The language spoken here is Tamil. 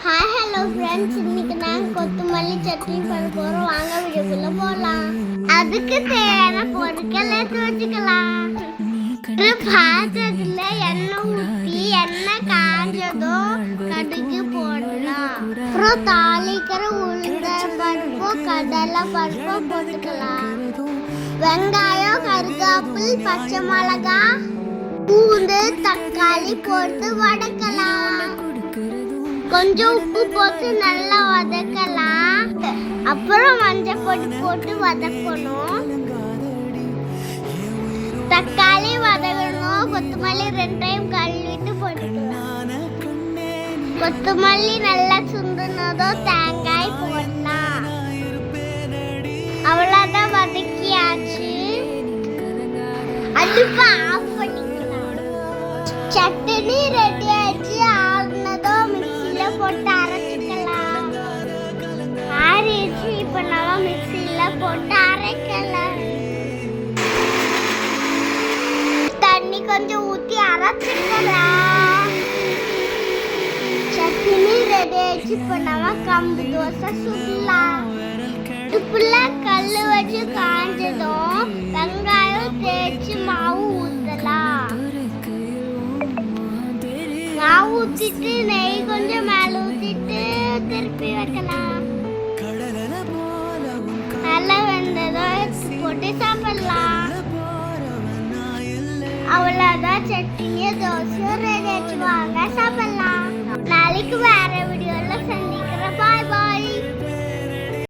ஹாய் ஹலோ ஃப்ரெண்ட்ஸ், இன்னைக்கு நாங்கள் கொத்தமல்லி சட்னி பண்ண போகிறோம். வாங்க வீடியோக்குள்ள போகலாம். அதுக்கு தேவையான பொருட்கள் எடுத்து வச்சுக்கலாம். ஒரு பாத்திரத்தில் எண்ணெய் ஊற்றி எண்ணெய் காஞ்சதும் கடுகு போடலாம். அப்புறம் தாளிக்கிற உளுந்த பருப்பு கடலை பருப்பு போட்டுக்கலாம். வெங்காயம், கருவேப்பிலை, பச்சை மிளகாய், பூண்டு, தக்காளி போட்டு வதக்கலாம். கொஞ்சம் உப்பு போட்டு நல்லா வதக்கலாம். அப்புறம் மஞ்சள் பொடி போட்டு வதக்கணும். தக்காளி வதக்கணும். கொத்தமல்லி 2 டைம் கழுவிட்டு போட்டுக்கலாம். கொத்தமல்லி நல்லா சுண்டுனதும் தேங்காய் போடலாம். அவ்வளோதான், வதக்கியாச்சு. அடுப்பை ஆஃப் பண்ணிக்கலாம். சட்னி ரெடி ஆயிடுச்சு. ஆறுனதும் மிக்சியில் போட்டு அரைச்சிக்கலாம். ஆறிடுச்சு. இப்போ நம்ம மிக்சியில் போட்டு அரைக்கலாம். தண்ணி கொஞ்சம் ஊற்றி அரைச்சிக்கலாம். சட்னி ரெடி ஆயிடுச்சு. இப்போ நம்ம கம்பு தோசை சுடலாம். அடுப்புல கல் வச்சு காஞ்சதும் வெங்காயம் தேய்ச்சி மாவு ஊற்றலாம். மாவு ஊற்றிட்டு நெய் கொஞ்சம் மேலே ஊற்றிட்டு திருப்பி வைக்கலாம். நல்லா வெந்ததும் எடுத்து போட்டு சாப்பிடலாம். அவ்வளோதான், சட்னியை தோசை ரெடி ஆச்சு. வாங்க சாப்பிடலாம். நாளைக்கு வேற வீடியோவில் சந்தி.